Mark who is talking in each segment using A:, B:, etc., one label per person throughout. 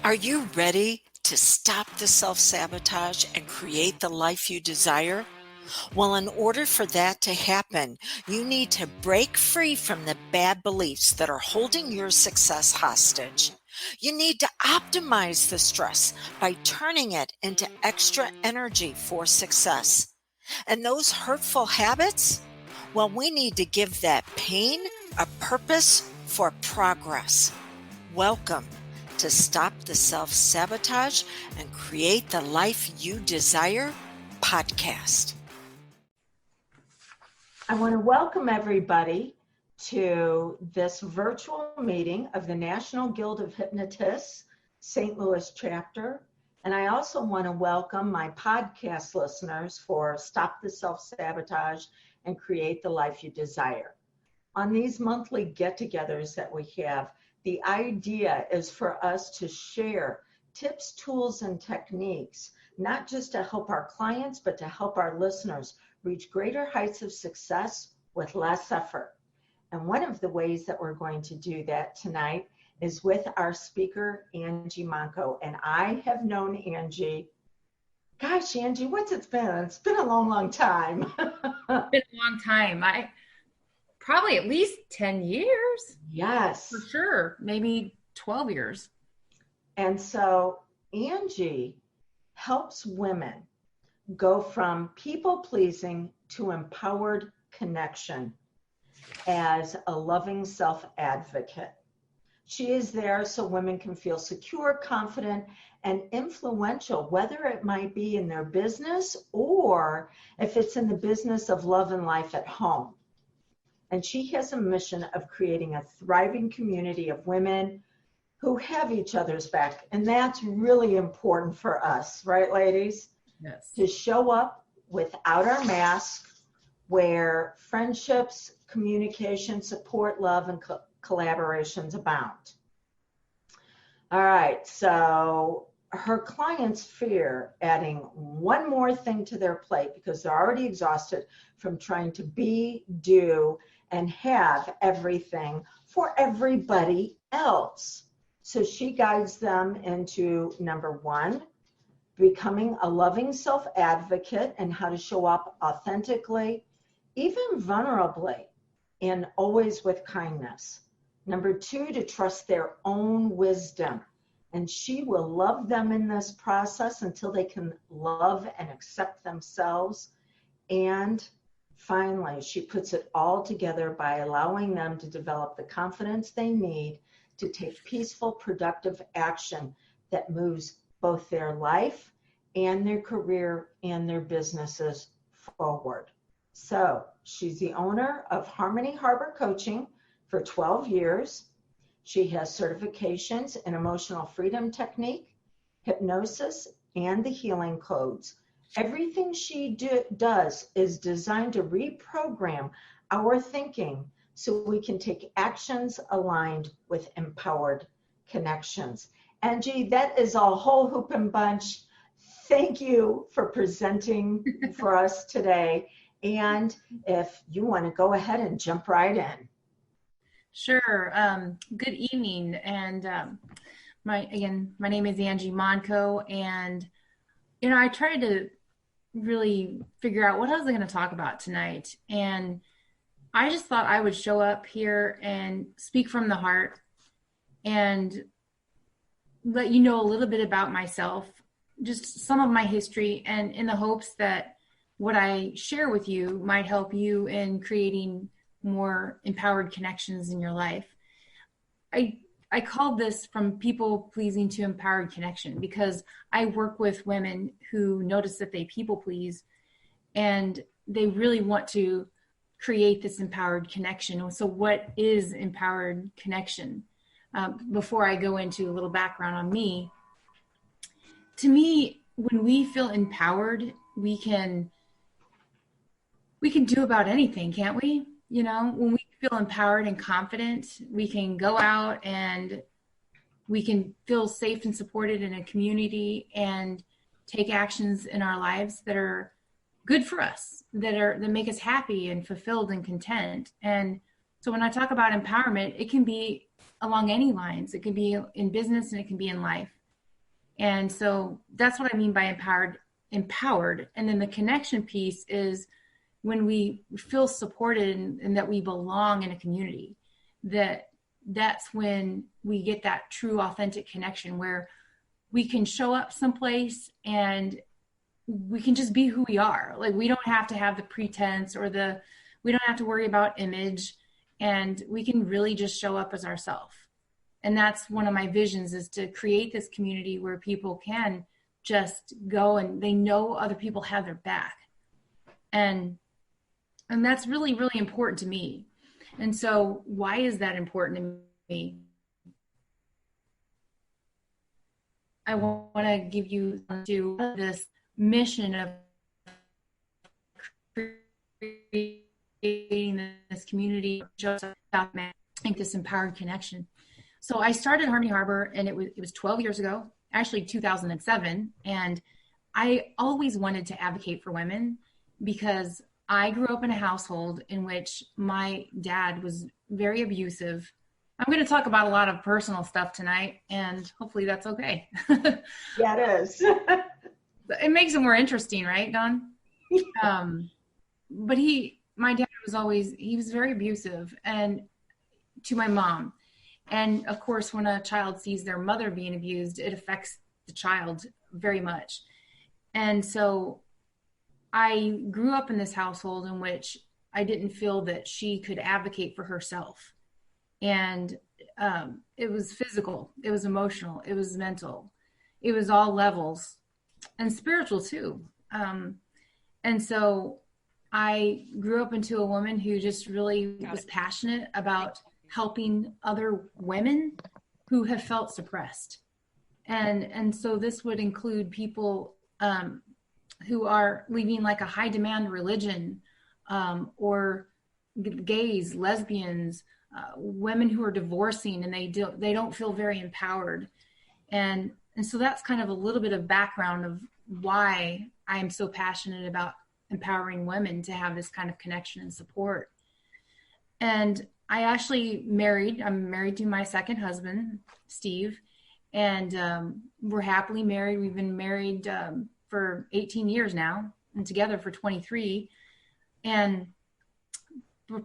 A: Are you ready to stop the self-sabotage and create the life you desire? Well, in order for that to happen, you need to break free from the bad beliefs that are holding your success hostage. You need to optimize the stress by turning it into extra energy for success. And those hurtful habits? Well, we need to give that pain a purpose for progress. Welcome to Stop the Self-Sabotage and Create the Life You Desire podcast.
B: I want to welcome everybody to this virtual meeting of the National Guild of Hypnotists, St. Louis chapter. And I also want to welcome my podcast listeners for Stop the Self-Sabotage and Create the Life You Desire. On these monthly get-togethers that we have, the idea is for us to share tips, tools, and techniques, not just to help our clients, but to help our listeners reach greater heights of success with less effort. And one of the ways that we're going to do that tonight is with our speaker, Angie Monko. And I have known Angie, gosh, Angie, what's it been? It's been a long, long time.
C: It's been a long time. Probably at least 10 years.
B: Yes.
C: For sure. Maybe 12 years.
B: And so Angie helps women go from people-pleasing to empowered connection as a loving self-advocate. She is there so women can feel secure, confident, and influential, whether it might be in their business or if it's in the business of love and life at home. And she has a mission of creating a thriving community of women who have each other's back. And that's really important for us, right, ladies?
C: Yes.
B: To show up without our mask, where friendships, communication, support, love, and collaborations abound. All right, so her clients fear adding one more thing to their plate because they're already exhausted from trying to be, do, and have everything for everybody else. So she guides them into number one, becoming a loving self-advocate and how to show up authentically, even vulnerably, and always with kindness. Number two, to trust their own wisdom. And she will love them in this process until they can love and accept themselves. And finally, she puts it all together by allowing them to develop the confidence they need to take peaceful, productive action that moves both their life and their career and their businesses forward. So she's the owner of Harmony Harbor Coaching for 12 years. She has certifications in emotional freedom technique, hypnosis, and the healing codes. Everything she does is designed to reprogram our thinking so we can take actions aligned with empowered connections. Angie, that is a whole hoop and bunch. Thank you for presenting for us today. And if you want to go ahead and jump right in.
C: Sure. Good evening. And my name is Angie Monko. And, I tried to really figure out what I was going to talk about tonight. And I just thought I would show up here and speak from the heart and let you know a little bit about myself, just some of my history, and in the hopes that what I share with you might help you in creating more empowered connections in your life. I called this from people pleasing to empowered connection because I work with women who notice that they people please and they really want to create this empowered connection. So what is empowered connection? Before I go into a little background on me, to me, when we feel empowered, we can do about anything, can't we? When we feel empowered and confident, we can go out and we can feel safe and supported in a community and take actions in our lives that are good for us, that make us happy and fulfilled and content. And so when I talk about empowerment, it can be along any lines. It can be in business and it can be in life. And so that's what I mean by empowered. And then the connection piece is when we feel supported and that we belong in a community, that's when we get that true, authentic connection where we can show up someplace and we can just be who we are. Like, we don't have to have the pretense or we don't have to worry about image, and we can really just show up as ourselves. And that's one of my visions, is to create this community where people can just go and they know other people have their back. And that's really, really important to me. And so why is that important to me? I want to give you to this mission of creating this community, just I think this empowered connection. So I started Harmony Harbor, and it was 12 years ago, actually 2007. And I always wanted to advocate for women because I grew up in a household in which my dad was very abusive. I'm going to talk about a lot of personal stuff tonight, and hopefully that's okay.
B: Yeah, it is.
C: It makes it more interesting, right, Dawn? But my dad he was very abusive, and to my mom. And of course, when a child sees their mother being abused, it affects the child very much. And so I grew up in this household in which I didn't feel that she could advocate for herself. And it was physical, it was emotional, it was mental, it was all levels, and spiritual too. And so I grew up into a woman who just really was passionate about helping other women who have felt suppressed. And so this would include people who are leaving like a high demand religion, or gays, lesbians, women who are divorcing and they don't feel very empowered. And so that's kind of a little bit of background of why I'm so passionate about empowering women to have this kind of connection and support. And I actually I'm married to my second husband, Steve, and we're happily married. We've been married for 18 years now and together for 23. And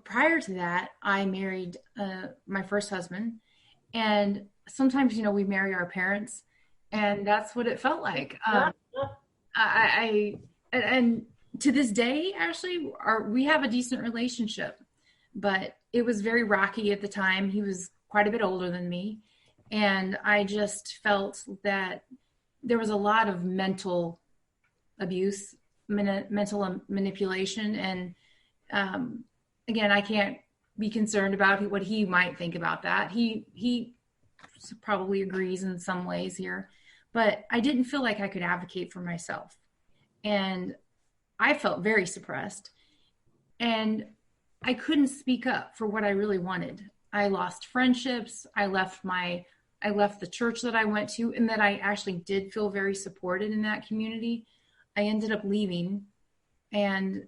C: prior to that, I married my first husband. And sometimes, we marry our parents, and that's what it felt like. And to this day, actually, we have a decent relationship, but it was very rocky at the time. He was quite a bit older than me. And I just felt that there was a lot of mental abuse, mental manipulation. And again, I can't be concerned about what he might think about that. He probably agrees in some ways here, but I didn't feel like I could advocate for myself. And I felt very suppressed, and I couldn't speak up for what I really wanted. I lost friendships. I left the church that I went to, and that I actually did feel very supported in that community. I ended up leaving, and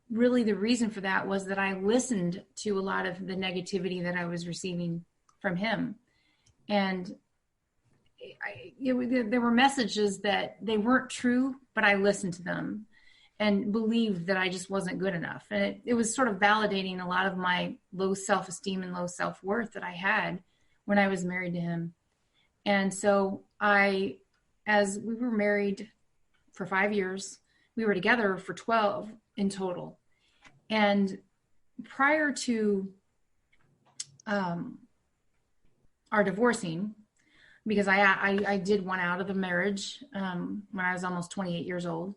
C: really the reason for that was that I listened to a lot of the negativity that I was receiving from him. And there were messages that they weren't true, but I listened to them and believed that I just wasn't good enough. And it was sort of validating a lot of my low self-esteem and low self-worth that I had when I was married to him. And so as we were married for 5 years, we were together for 12 in total. And prior to our divorcing, because I did want out of the marriage when I was almost 28 years old.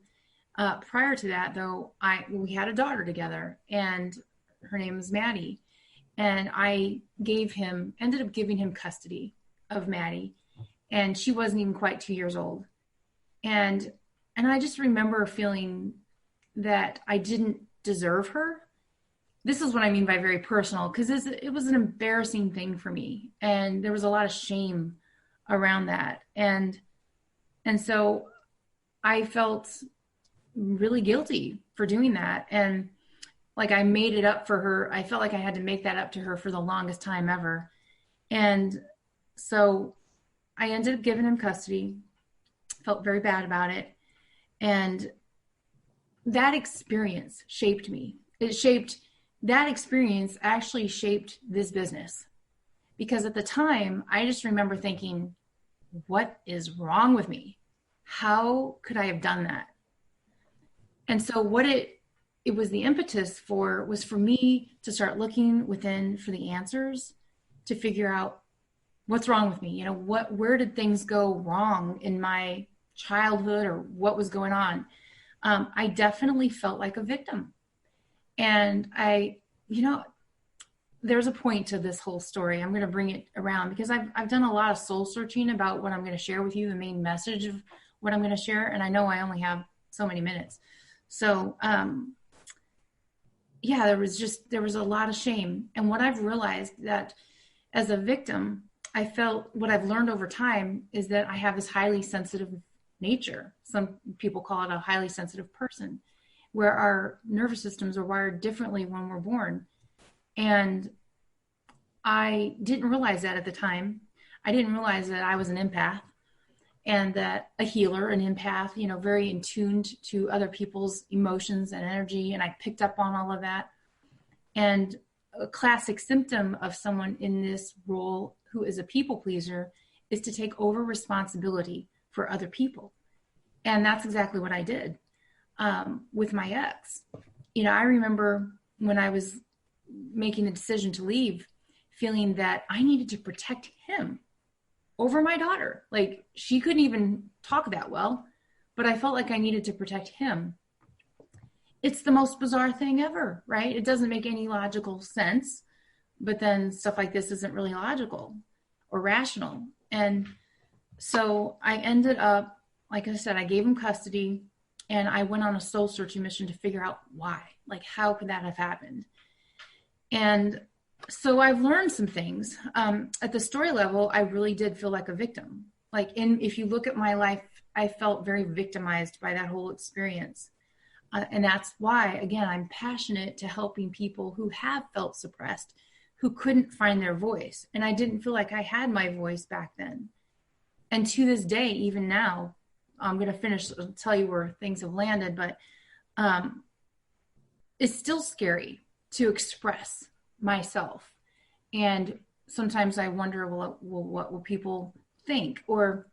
C: Prior to that, though, we had a daughter together, and her name is Maddie. And I ended up giving him custody of Maddie, and she wasn't even quite 2 years old. And I just remember feeling that I didn't deserve her. This is what I mean by very personal, because it was an embarrassing thing for me, and there was a lot of shame around that. And so I felt really guilty for doing that. And like I made it up for her. I felt like I had to make that up to her for the longest time ever. And so I ended up giving him custody, felt very bad about it. And that experience shaped me. That experience actually shaped this business. Because at the time, I just remember thinking, what is wrong with me? How could I have done that? And so what it was the impetus for was for me to start looking within for the answers, to figure out what's wrong with me. You know, where did things go wrong in my childhood, or what was going on? I definitely felt like a victim. And there's a point to this whole story. I'm going to bring it around because I've done a lot of soul searching about what I'm going to share with you, the main message of what I'm going to share. And I know I only have so many minutes. So, there was a lot of shame. And what I've realized that as a victim, I felt what I've learned over time is that I have this highly sensitive nature. Some people call it a highly sensitive person, where our nervous systems are wired differently when we're born. And I didn't realize that at the time. I didn't realize that I was an empath, and that a healer, an empath, very in tuned to other people's emotions and energy. And I picked up on all of that. And a classic symptom of someone in this role who is a people pleaser is to take over responsibility for other people. And that's exactly what I did with my ex. I remember when I was making the decision to leave, feeling that I needed to protect him over my daughter. Like, she couldn't even talk that well, but I felt like I needed to protect him. It's the most bizarre thing ever, right? It doesn't make any logical sense, but then stuff like this isn't really logical or rational. And so I ended up, like I said, I gave him custody, and I went on a soul searching mission to figure out why, like, how could that have happened? And so I've learned some things. At the story level, I really did feel like a victim. If you look at my life, I felt very victimized by that whole experience. And that's why, again, I'm passionate to helping people who have felt suppressed, who couldn't find their voice. And I didn't feel like I had my voice back then. And to this day, even now, I'm going to tell you where things have landed, but it's still scary to express myself. And sometimes I wonder, what will people think? Or,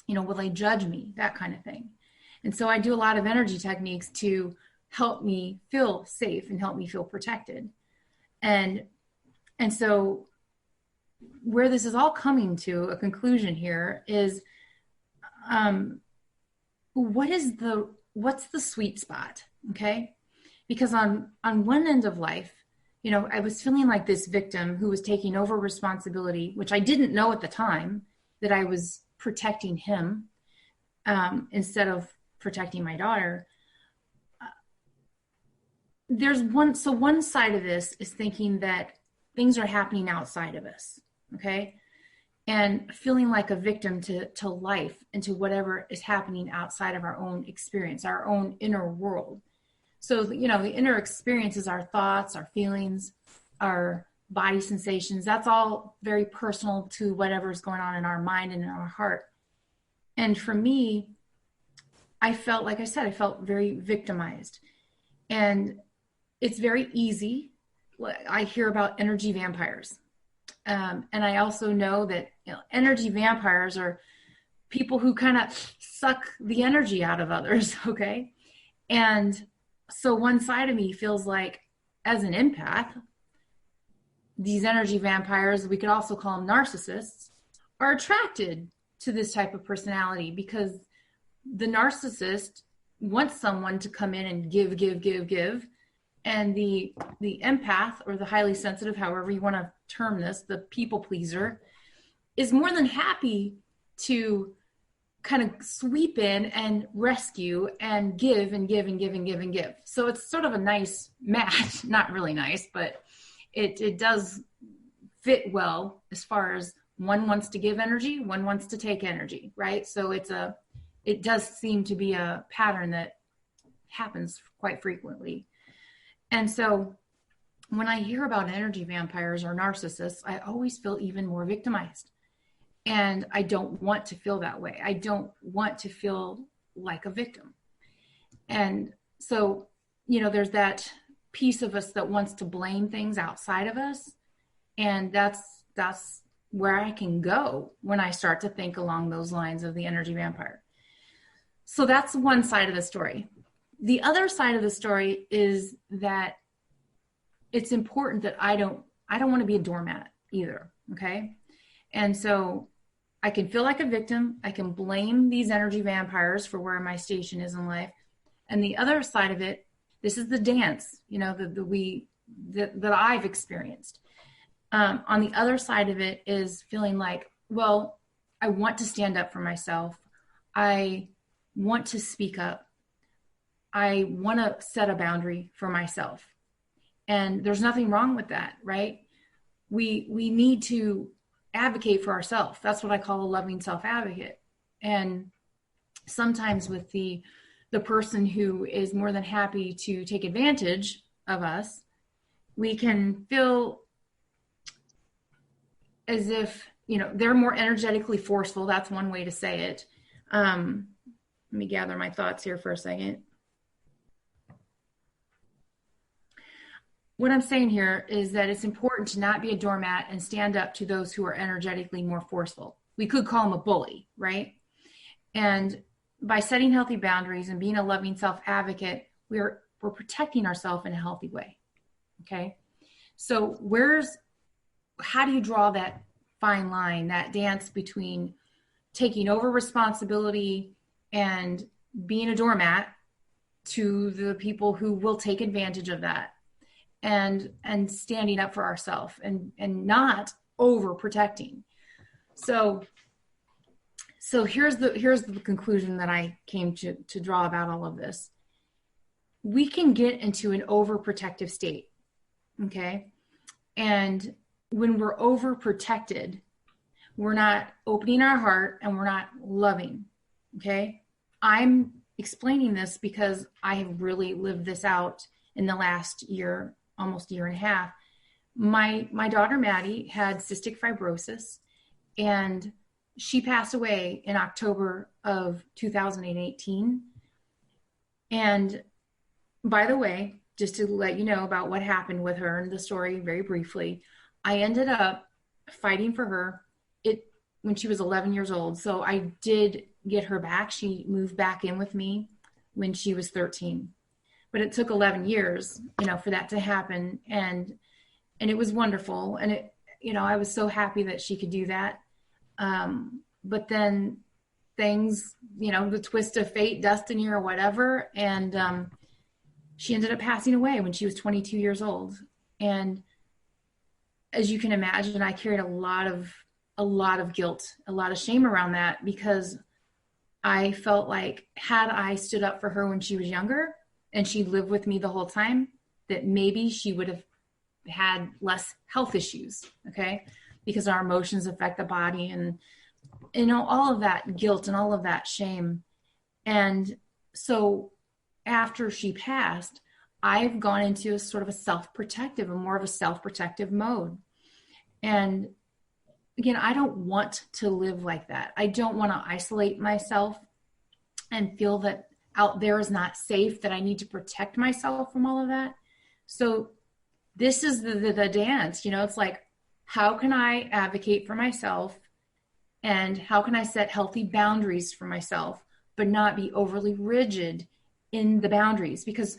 C: will they judge me? That kind of thing. And so I do a lot of energy techniques to help me feel safe and help me feel protected. And so where this is all coming to a conclusion here is, what's the sweet spot? Okay. Because on one end of life, I was feeling like this victim who was taking over responsibility, which I didn't know at the time, that I was protecting him instead of protecting my daughter. One side of this is thinking that things are happening outside of us, okay? And feeling like a victim to life and to whatever is happening outside of our own experience, our own inner world. So, the inner experience is our thoughts, our feelings, our body sensations. That's all very personal to whatever's going on in our mind and in our heart. And for me, I felt, like I said, I felt very victimized. And it's very easy. I hear about energy vampires. And I also know that energy vampires are people who kind of suck the energy out of others, okay? And so one side of me feels like, as an empath, these energy vampires, we could also call them narcissists, are attracted to this type of personality, because the narcissist wants someone to come in and give. And the empath, or the highly sensitive, however you want to term this, the people pleaser, is more than happy to kind of sweep in and rescue and give and give and give and give and give. So it's sort of a nice match, not really nice, but it does fit well as far as one wants to give energy, one wants to take energy, right? So it does seem to be a pattern that happens quite frequently. And so when I hear about energy vampires or narcissists, I always feel even more victimized. And I don't want to feel that way. I don't want to feel like a victim. And so, there's that piece of us that wants to blame things outside of us. And that's where I can go when I start to think along those lines of the energy vampire. So that's one side of the story. The other side of the story is that it's important that I don't want to be a doormat either. Okay. And so I can feel like a victim. I can blame these energy vampires for where my station is in life. And the other side of it, this is the dance, that I've experienced. On the other side of it is feeling like, well, I want to stand up for myself. I want to speak up. I want to set a boundary for myself. And there's nothing wrong with that, right? We need to advocate for ourselves. That's what I call a loving self-advocate. And sometimes with the person who is more than happy to take advantage of us, we can feel as if, they're more energetically forceful. That's one way to say it. Let me gather my thoughts here for a second. What I'm saying here is that it's important to not be a doormat and stand up to those who are energetically more forceful. We could call them a bully, right? And by setting healthy boundaries and being a loving self-advocate, we're protecting ourselves in a healthy way. Okay. So how do you draw that fine line, that dance between taking over responsibility and being a doormat to the people who will take advantage of that, and standing up for ourselves and not overprotecting. So here's the conclusion that I came to draw about all of this. We can get into an overprotective state. Okay. And when we're overprotected, we're not opening our heart and we're not loving. Okay. I'm explaining this because I have really lived this out in the last year, almost year and a half. My daughter, Maddie, had cystic fibrosis, and she passed away in October of 2018. And by the way, just to let you know about what happened with her and the story very briefly, I ended up fighting for her when she was 11 years old. So I did get her back. She moved back in with me when she was 13. But it took 11 years, for that to happen. And it was wonderful. And I was so happy that she could do that. But then things, the twist of fate, destiny, or whatever. And she ended up passing away when she was 22 years old. And as you can imagine, I carried a lot of guilt, a lot of shame around that, because I felt like had I stood up for her when she was younger and she lived with me the whole time, that maybe she would have had less health issues. Okay. Because our emotions affect the body, and, all of that guilt and all of that shame. And so after she passed, I've gone into more of a self-protective mode. And again, I don't want to live like that. I don't want to isolate myself and feel that out there is not safe, that I need to protect myself from all of that. So this is the dance, it's like, how can I advocate for myself, and how can I set healthy boundaries for myself, but not be overly rigid in the boundaries? Because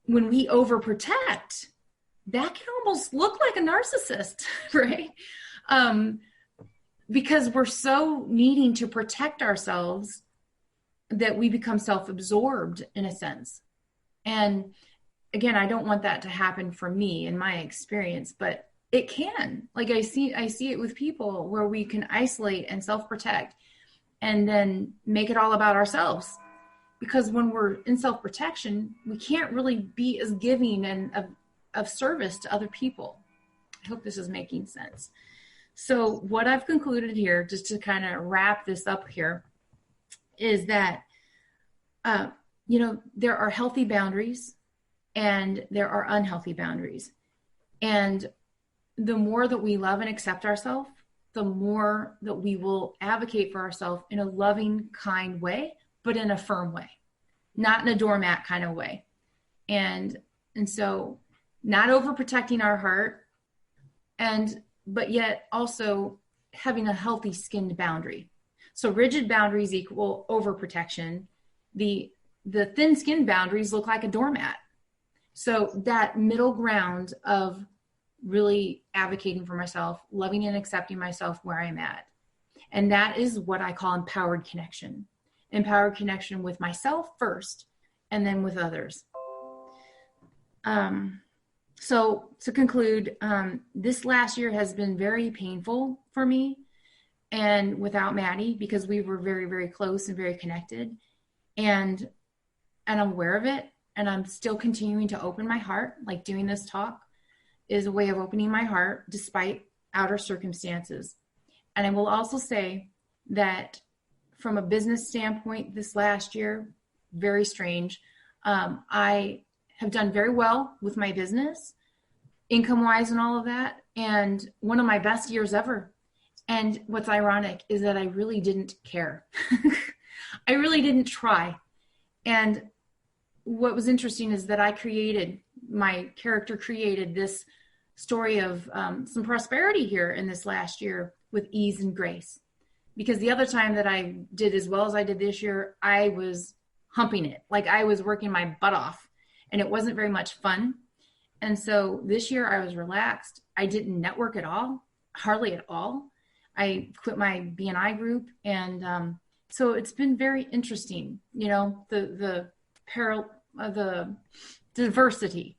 C: when we overprotect, that can almost look like a narcissist, right? Because we're so needing to protect ourselves that we become self-absorbed in a sense. And again, I don't want that to happen for me in my experience, but it can. Like I see it with people where we can isolate and self-protect and then make it all about ourselves. Because when we're in self-protection, we can't really be as giving and of service to other people. I hope this is making sense. So what I've concluded here, just to kind of wrap this up here, is that, there are healthy boundaries and there are unhealthy boundaries. And the more that we love and accept ourselves, the more that we will advocate for ourselves in a loving, kind way, but in a firm way, not in a doormat kind of way. And so not overprotecting our heart, but yet also having a healthy skinned boundary. So rigid boundaries equal overprotection. The thin skinned boundaries look like a doormat. So that middle ground of really advocating for myself, loving and accepting myself where I'm at. And that is what I call empowered connection. Empowered connection with myself first, and then with others. So to conclude, this last year has been very painful for me, and without Maddie, because we were very, very close and very connected, and I'm aware of it, and I'm still continuing to open my heart. Like doing this talk is a way of opening my heart despite outer circumstances. And I will also say that from a business standpoint, this last year, very strange. I have done very well with my business, income-wise and all of that, and one of my best years ever. And what's ironic is that I really didn't care. I really didn't try. And what was interesting is that my character created this story of some prosperity here in this last year with ease and grace. Because the other time that I did as well as I did this year, I was humping it. Like I was working my butt off, and it wasn't very much fun. And so this year I was relaxed. I didn't network at all, hardly at all. I quit my BNI group. And so it's been very interesting, the diversity,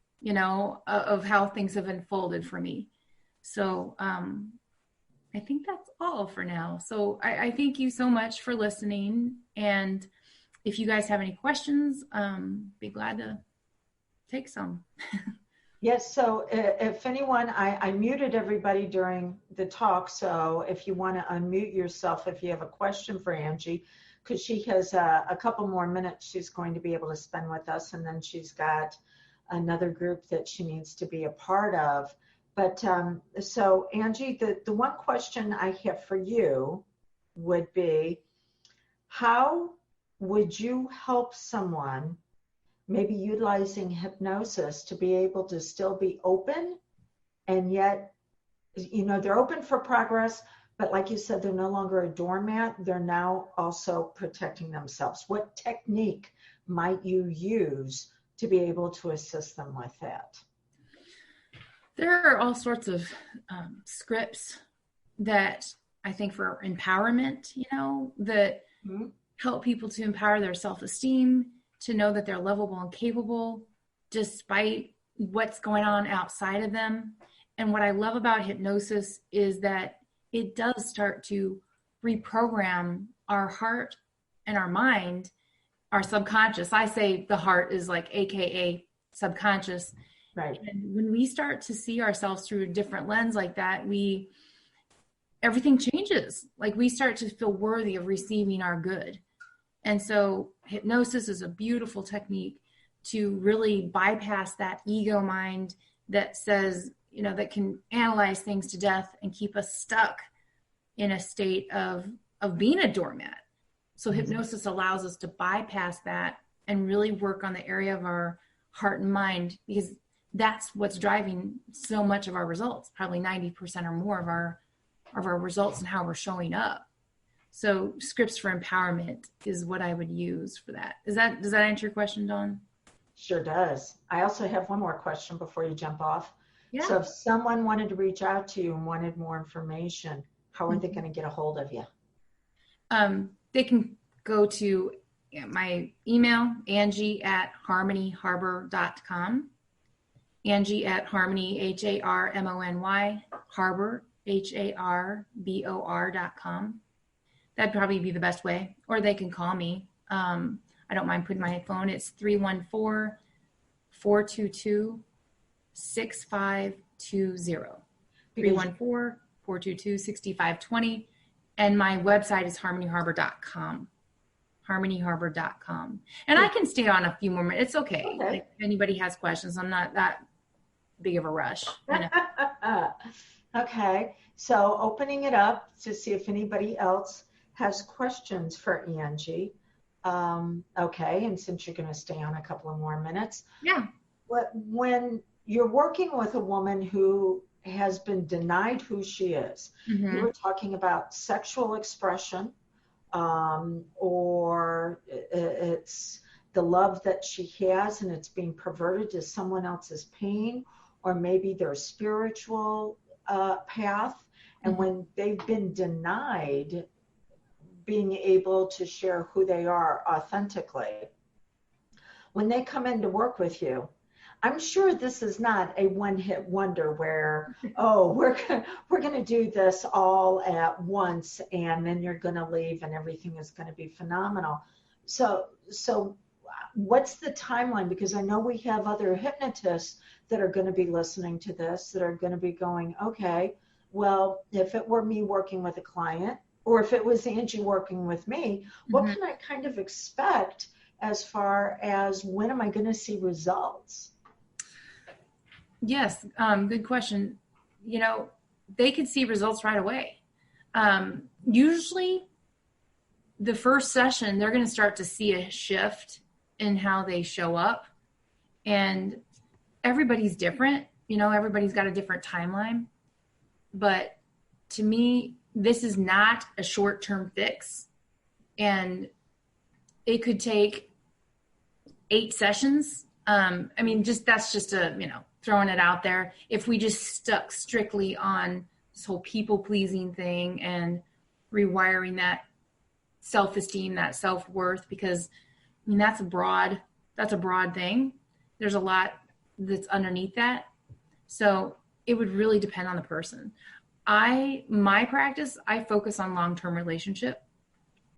C: of how things have unfolded for me. So I think that's all for now. So I thank you so much for listening. And if you guys have any questions, be glad to take some.
B: Yes, so if anyone, I muted everybody during the talk, so if you want to unmute yourself, if you have a question for Angie, because she has a couple more minutes she's going to be able to spend with us, and then she's got another group that she needs to be a part of. But so Angie, the one question I have for you would be, how would you help someone maybe utilizing hypnosis to be able to still be open, and yet, they're open for progress, but like you said, they're no longer a doormat. They're now also protecting themselves. What technique might you use to be able to assist them with that?
C: There are all sorts of scripts that I think for empowerment, that help people to empower their self-esteem, to know that they're lovable and capable despite what's going on outside of them. And what I love about hypnosis is that it does start to reprogram our heart and our mind, our subconscious. I say the heart is like AKA subconscious.
B: Right.
C: And when we start to see ourselves through a different lens like that, everything changes. Like we start to feel worthy of receiving our good. And so hypnosis is a beautiful technique to really bypass that ego mind that says, that can analyze things to death and keep us stuck in a state of being a doormat. So hypnosis allows us to bypass that and really work on the area of our heart and mind, because that's what's driving so much of our results, probably 90% or more of our results and how we're showing up. So scripts for empowerment is what I would use for that. Does that answer your question, Dawn?
B: Sure does. I also have one more question before you jump off.
C: Yeah.
B: So if someone wanted to reach out to you and wanted more information, how are they going to get a hold of you?
C: They can go to my email, Angie@harmonyharbor.com. Angie@harmony, HARMONY, harbor, HARBOR.com. That'd probably be the best way. Or they can call me. I don't mind putting my phone. It's 314-422-6520. 314-422-6520. And my website is harmonyharbor.com. harmonyharbor.com. And I can stay on a few more minutes. It's okay. Like, if anybody has questions, I'm not that big of a rush.
B: Okay, so opening it up to see if anybody else has questions for Angie. Okay, and since you're going to stay on a couple of more minutes,
C: Yeah.
B: when you're working with a woman who has been denied who she is, you
C: Hmm.
B: were talking about sexual expression, or it's the love that she has and it's being perverted to someone else's pain, or maybe their spiritual path. And
C: Hmm.
B: when they've been denied being able to share who they are authentically, when they come in to work with you, I'm sure this is not a one-hit wonder where, oh, we're going to do this all at once and then you're going to leave and everything is going to be phenomenal. So what's the timeline? Because I know we have other hypnotists that are going to be listening to this, that are going to be going, okay, well, if it were me working with a client, or if it was Angie working with me, what
C: Hmm.
B: can I kind of expect as far as when am I going to see results?
C: Yes. Good question. You know, they could see results right away. Usually the first session, they're going to start to see a shift in how they show up. And everybody's different. You know, everybody's got a different timeline. But to me, this is not a short-term fix. And it could take 8 sessions. I mean, just that's just throwing it out there. If we just stuck strictly on this whole people pleasing thing and rewiring that self-esteem, that self-worth, because I mean that's a broad thing. There's a lot that's underneath that. So it would really depend on the person. My practice, I focus on long-term relationship.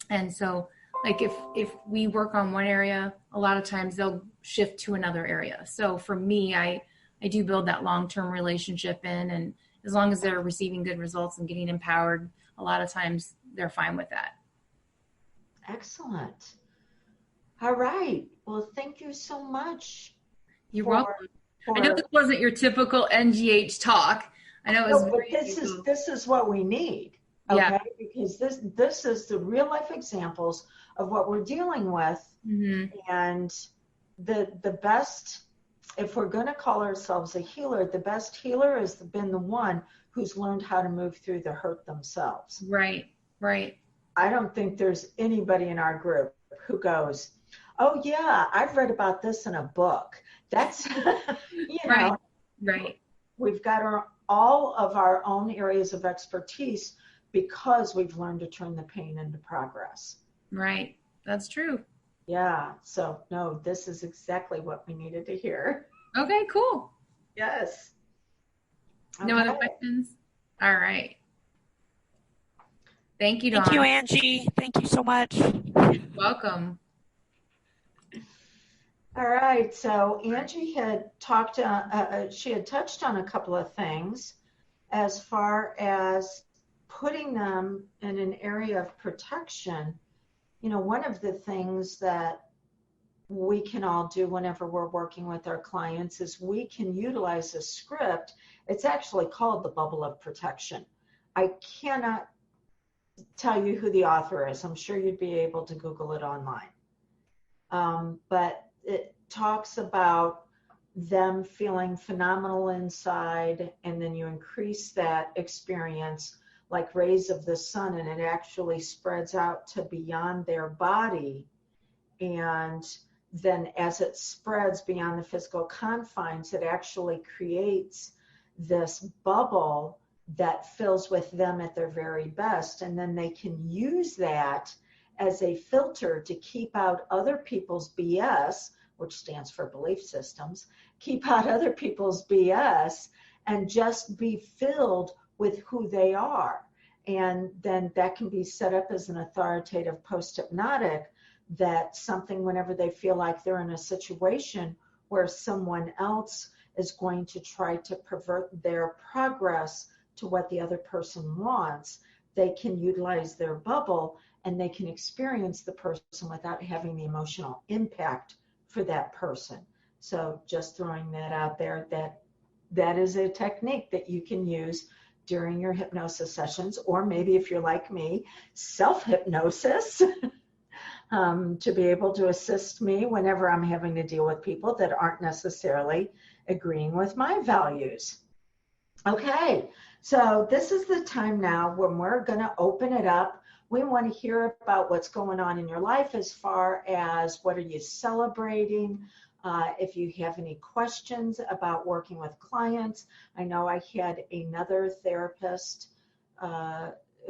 C: And so like if we work on one area, a lot of times they'll shift to another area. So for me, I do build that long-term relationship in, and as long as they're receiving good results and getting empowered, a lot of times they're fine with that.
B: Excellent. All right. Well, thank you so much
C: You're
B: for
C: welcome. I know
B: for
C: this wasn't your typical NGH talk. I know it was
B: no, but
C: very,
B: this is what we need,
C: yeah.
B: okay? Because this is the real life examples of what we're dealing with,
C: Hmm.
B: and the best, if we're going to call ourselves a healer, the best healer has been the one who's learned how to move through the hurt themselves.
C: Right, right,
B: I don't think there's anybody in our group who goes, oh yeah, I've read about this in a book. That's, you
C: right,
B: know,
C: right,
B: we've got all of our own areas of expertise because we've learned to turn the pain into progress.
C: right. That's true.
B: Yeah, so no, this is exactly what we needed to hear.
C: Okay, cool.
B: Yes.
C: No other
B: Okay.
C: questions? All right. Thank you,
D: Thank you,
C: Dawn.
D: Angie. Thank you so much.
C: Welcome.
B: All right. So Angie had talked, she had touched on a couple of things as far as putting them in an area of protection. You know, one of the things that we can all do whenever we're working with our clients is we can utilize a script. It's actually called the bubble of protection. I cannot tell you who the author is. I'm sure you'd be able to Google it online. But it talks about them feeling phenomenal inside, and then you increase that experience like rays of the sun, and it actually spreads out to beyond their body. And then as it spreads beyond the physical confines, it actually creates this bubble that fills with them at their very best. And then they can use that as a filter to keep out other people's BS, which stands for belief systems, keep out other people's BS and just be filled with who they are. And then that can be set up as an authoritative post-hypnotic, that something whenever they feel like they're in a situation where someone else is going to try to pervert their progress to what the other person wants, they can utilize their bubble and they can experience the person without having the emotional impact for that person. So just throwing that out there, that is a technique that you can use during your hypnosis sessions, or maybe if you're like me, self-hypnosis, to be able to assist me whenever I'm having to deal with people that aren't necessarily agreeing with my values. Okay, so this is the time now when we're going to open it up. We want to hear about what's going on in your life as far as what are you celebrating. If you have any questions about working with clients. I know I had another therapist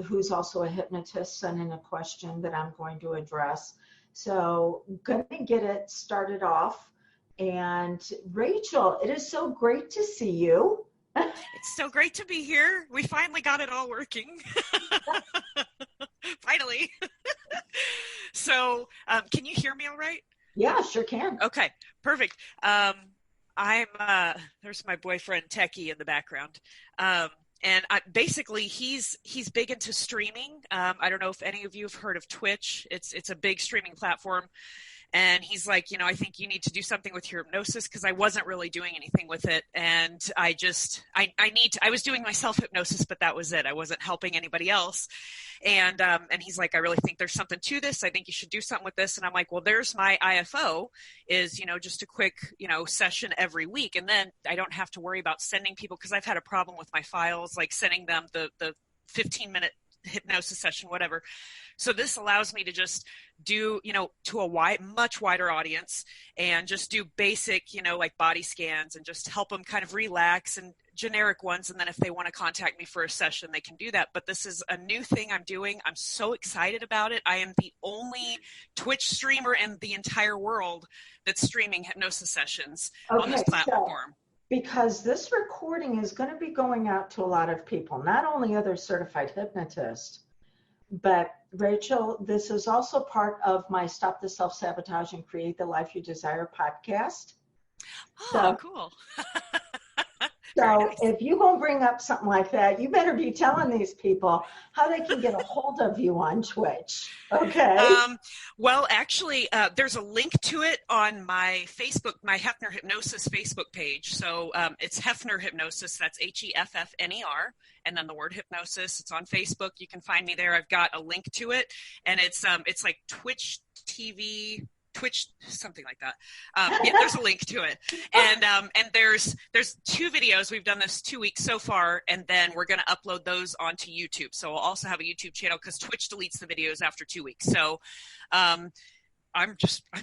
B: who's also a hypnotist send in a question that I'm going to address. So I'm going to get it started off. And Rachel, it is so great to see you.
D: It's so great to be here. We finally got it all working. Finally. So can you hear me all right?
B: Yeah, sure can.
D: Okay, perfect. There's my boyfriend Techie in the background. And basically he's big into streaming. I don't know if any of you have heard of Twitch. It's a big streaming platform. And he's like, I think you need to do something with your hypnosis, because I wasn't really doing anything with it. And I was doing my self-hypnosis, but that was it. I wasn't helping anybody else. And he's like, I really think there's something to this. I think you should do something with this. And I'm like, well, there's my IFO is, just a quick, session every week. And then I don't have to worry about sending people, because I've had a problem with my files, like sending them the 15-minute hypnosis session, whatever. So this allows me to just do, to a much wider audience, and just do basic, like body scans, and just help them kind of relax, and generic ones. And then if they want to contact me for a session, they can do that. But this is a new thing I'm doing. I'm so excited about it. I am the only Twitch streamer in the entire world that's streaming hypnosis sessions on this platform.
B: Because this recording is going to be going out to a lot of people, not only other certified hypnotists, but Rachel, this is also part of my Stop the Self-Sabotage and Create the Life You Desire podcast.
D: Oh, cool.
B: So
D: nice.
B: If you're going to bring up something like that, you better be telling these people how they can get a hold of you on Twitch. Okay.
D: Well, actually, there's a link to it on my Facebook, my Hefner Hypnosis Facebook page. So it's Hefner Hypnosis. That's HEFFNER. And then the word hypnosis. It's on Facebook. You can find me there. I've got a link to it. And it's like Twitch TV, Twitch, something like that. Yeah, there's a link to it. And there's 2 videos. We've done this 2 weeks so far, and then we're going to upload those onto YouTube. So we'll also have a YouTube channel, because Twitch deletes the videos after 2 weeks. So I'm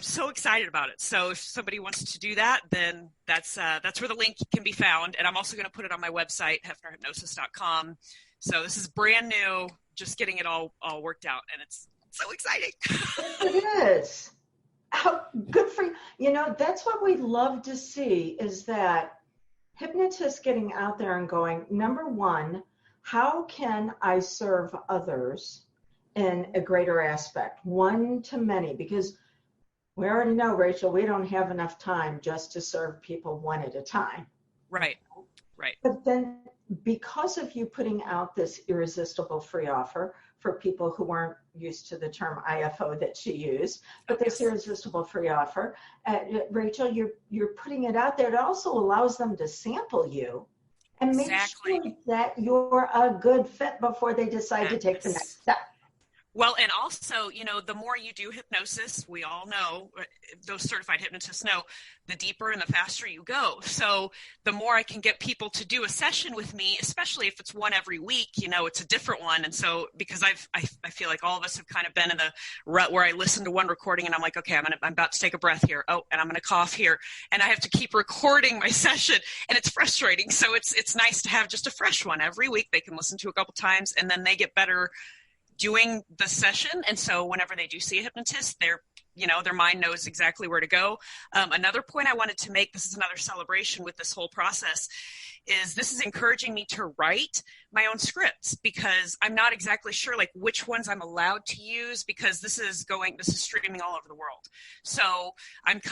D: so excited about it. So if somebody wants to do that, then that's where the link can be found. And I'm also going to put it on my website, hefnerhypnosis.com. So this is brand new, just getting it all worked out, and it's so exciting.
B: It is. How good for you. That's what we love to see, is that hypnotists getting out there and going, number one, how can I serve others in a greater aspect, one to many? Because we already know, Rachel, we don't have enough time just to serve people one at a time.
D: Right.
B: But then because of you putting out this irresistible free offer for people who weren't used to the term IFO that she used, but this irresistible free offer, Rachel, you're putting it out there. It also allows them to sample you and make sure that you're a good fit before they decide to take the next step.
D: Well, and also, the more you do hypnosis, we all know, those certified hypnotists know, the deeper and the faster you go. So the more I can get people to do a session with me, especially if it's one every week, it's a different one. And so, because I feel like all of us have kind of been in the rut where I listen to one recording and I'm like, okay, I'm about to take a breath here. Oh, and I'm going to cough here. And I have to keep recording my session, and it's frustrating. So it's nice to have just a fresh one every week. They can listen to a couple times, and then they get better doing the session. And so whenever they do see a hypnotist, their mind knows exactly where to go. Another point I wanted to make, this is another celebration with this whole process, is this is encouraging me to write my own scripts, because I'm not exactly sure like which ones I'm allowed to use, because this is streaming all over the world. So I'm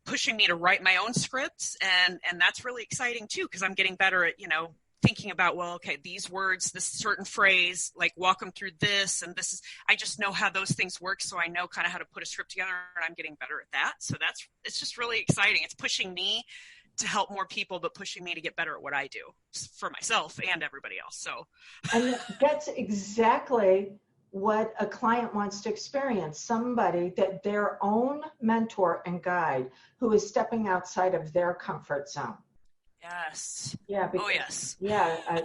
D: pushing me to write my own scripts, and that's really exciting too, because I'm getting better at, thinking about, well, okay, these words, this certain phrase, like walk them through this, and this is, I just know how those things work, so I know kind of how to put a script together, and I'm getting better at that. So it's just really exciting. It's pushing me to help more people, but pushing me to get better at what I do for myself and everybody else. So,
B: and that's exactly what a client wants to experience, somebody that their own mentor and guide who is stepping outside of their comfort zone.
D: yes.
B: Yeah. Because,
D: oh, yes.
B: Yeah.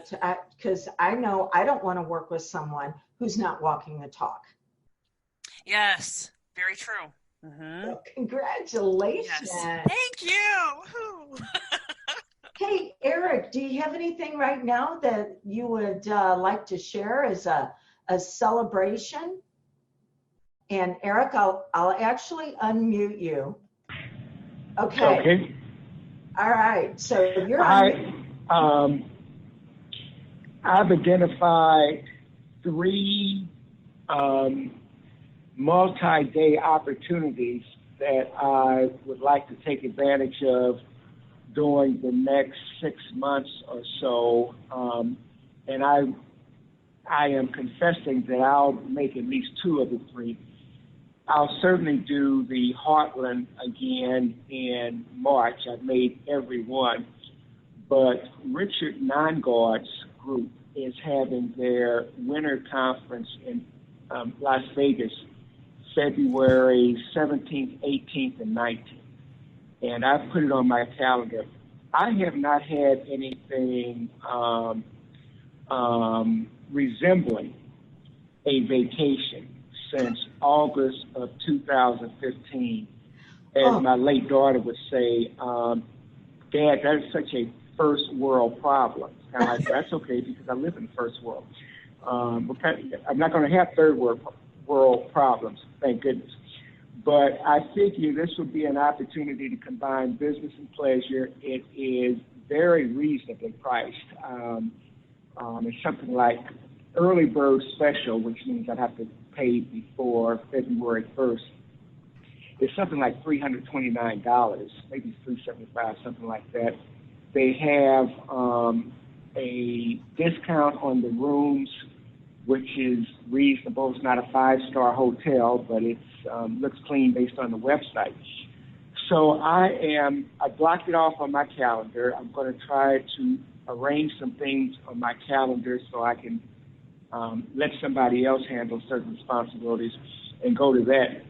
B: Because I know I don't want to work with someone who's not walking the talk.
D: Yes. Very true. Mm-hmm.
B: So congratulations.
D: Yes. Thank you. Woo.
B: Hey, Eric, do you have anything right now that you would like to share as a celebration? And Eric, I'll actually unmute you. Okay.
E: Okay.
B: All right. So you're on.
E: I've identified 3 multi-day opportunities that I would like to take advantage of during the next 6 months or so. And I am confessing that I'll make at least 2 of the 3. I'll certainly do the Heartland again in March. I've made every one. But Richard Nongaard's group is having their winter conference in Las Vegas, February 17th, 18th, and 19th. And I've put it on my calendar. I have not had anything resembling a vacation since August of 2015. As my late daughter would say, Dad, that is such a first world problem. And I said, that's okay because I live in the first world. I'm not going to have third world problems, thank goodness. But I figure this would be an opportunity to combine business and pleasure. It is very reasonably priced. It's something like early bird special, which means I'd have to pay before February 1st. It's something like $329, maybe $375, something like that. They have a discount on the rooms, which is reasonable. It's not a 5-star hotel, but it looks clean based on the website. So I blocked it off on my calendar. I'm going to try to arrange some things on my calendar so I can let somebody else handle certain responsibilities and go to that.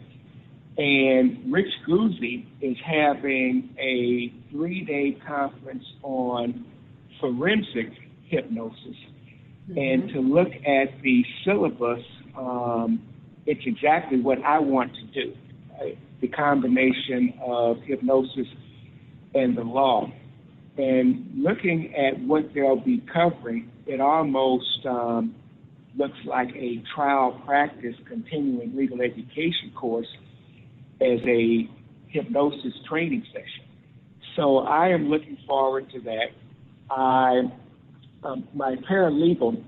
E: And Rich Guzzi is having a 3-day conference on forensic hypnosis. Mm-hmm. And to look at the syllabus, it's exactly what I want to do, the combination of hypnosis and the law. And looking at what they'll be covering, it almost looks like a trial practice continuing legal education course as a hypnosis training session. So I am looking forward to that. My paralegal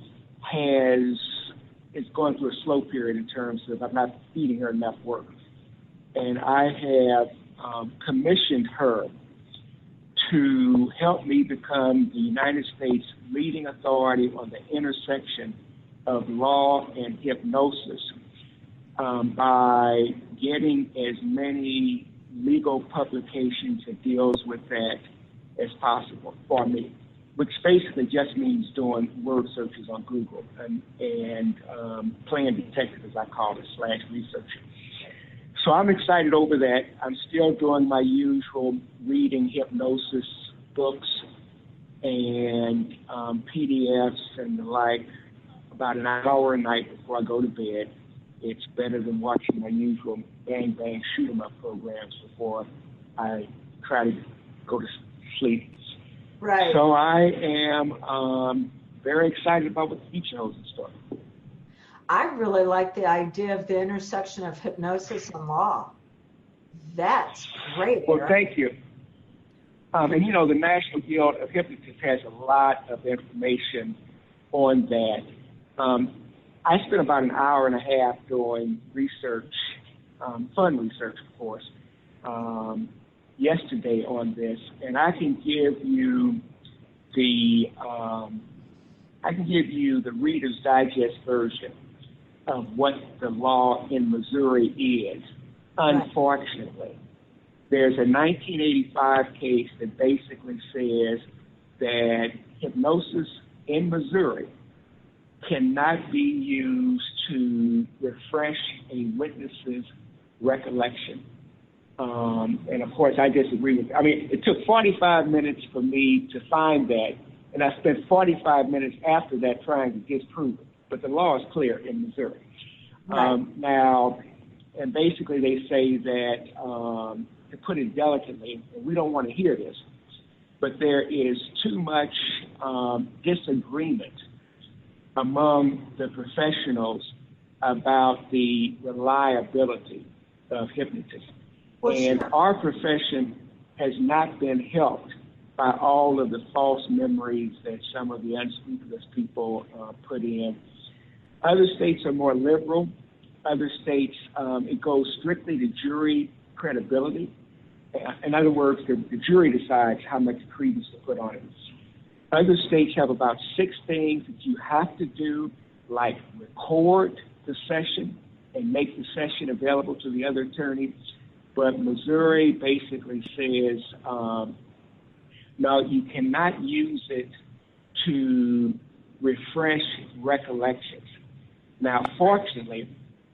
E: is going through a slow period in terms of I'm not feeding her enough work. And I have commissioned her to help me become the United States leading authority on the intersection of law and hypnosis by getting as many legal publications that deals with that as possible for me, which basically just means doing word searches on Google and playing detective, as I call it, /research. So I'm excited over that. I'm still doing my usual reading hypnosis books and PDFs and the like about an hour a night before I go to bed. It's better than watching my usual bang, bang, shoot 'em up programs before I try to go to sleep.
B: Right.
E: So I am very excited about what the future holds in store.
B: I really like the idea of the intersection of hypnosis and law. That's great.
E: Well,
B: Eric.
E: thank you. And you know, the National Guild of Hypnotists has a lot of information on that. I spent about an hour and a half doing research, fun research, of course, yesterday on this, and I can give you the Reader's Digest version of what the law in Missouri is. Unfortunately, There's a 1985 case that basically says that hypnosis in Missouri cannot be used to refresh a witness's recollection. And of course, I disagree with. I mean, it took 45 minutes for me to find that, and I spent 45 minutes after that trying to disprove it. But the law is clear in Missouri.
B: Right.
E: Now, and basically they say that, to put it delicately, and we don't want to hear this, but there is too much disagreement among the professionals about the reliability of hypnotism.
B: Well,
E: And
B: sure.
E: our profession has not been helped by all of the false memories that some of the unscrupulous people put in. Other states are more liberal. Other states, it goes strictly to jury credibility. In other words, the jury decides how much credence to put on it. Other states have about 6 things that you have to do, like record the session and make the session available to the other attorney. But Missouri basically says, no, you cannot use it to refresh recollections. Now, fortunately,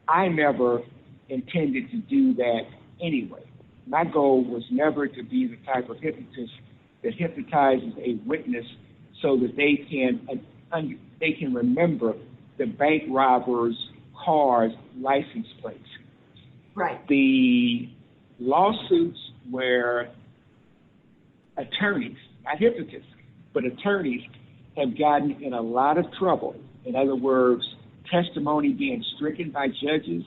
E: I never intended to do that anyway. My goal was never to be the type of hypnotist that hypnotizes a witness so that they can remember the bank robber's car's license plates.
B: Right.
E: The lawsuits where attorneys, not hypnotists, but attorneys have gotten in a lot of trouble. In other words, testimony being stricken by judges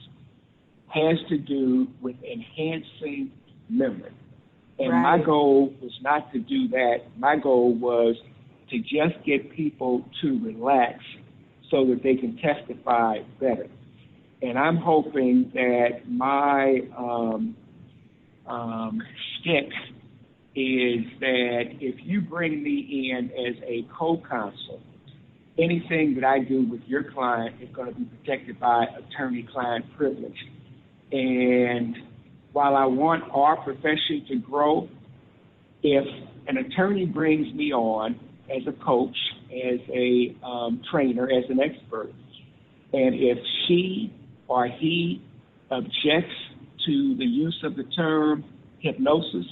E: has to do with enhancing memory. And
B: Right.
E: my goal was not to do that. My goal was to just get people to relax so that they can testify better. And I'm hoping that my stick is that if you bring me in as a co-counsel, anything that I do with your client is going to be protected by attorney-client privilege. And while I want our profession to grow, if an attorney brings me on as a coach, as a trainer, as an expert, and if she or he objects to the use of the term hypnosis,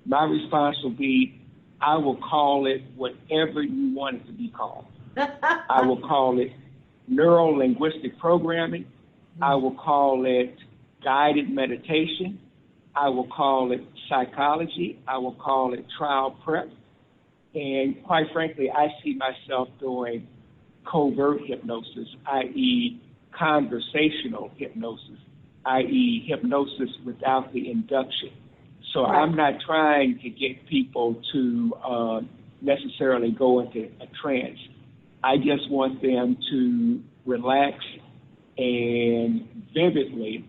E: my response will be, I will call it whatever you want it to be called. I will call it neuro-linguistic programming. I will call it guided meditation. I will call it psychology. I will call it trial prep. And quite frankly, I see myself doing covert hypnosis, i.e. conversational hypnosis, i.e. hypnosis without the induction. So
B: Right.
E: I'm not trying to get people to necessarily go into a trance. I just want them to relax and vividly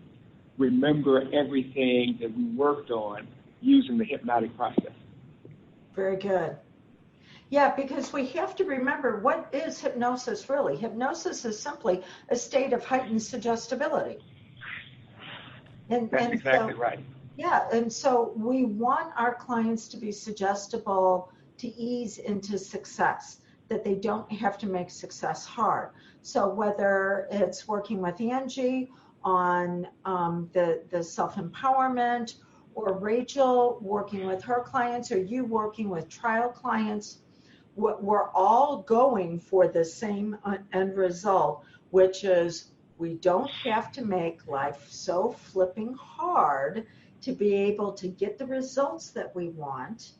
E: remember everything that we worked on using the hypnotic process.
B: Very good. Yeah, because we have to remember, what is hypnosis really? Hypnosis is simply a state of heightened suggestibility.
E: That's exactly right.
B: Yeah, and so we want our clients to be suggestible to ease into success, that they don't have to make success hard. So whether it's working with Angie on the self-empowerment, or Rachel working with her clients, or you working with trial clients, we're all going for the same end result, which is we don't have to make life so flipping hard to be able to get the results that we want.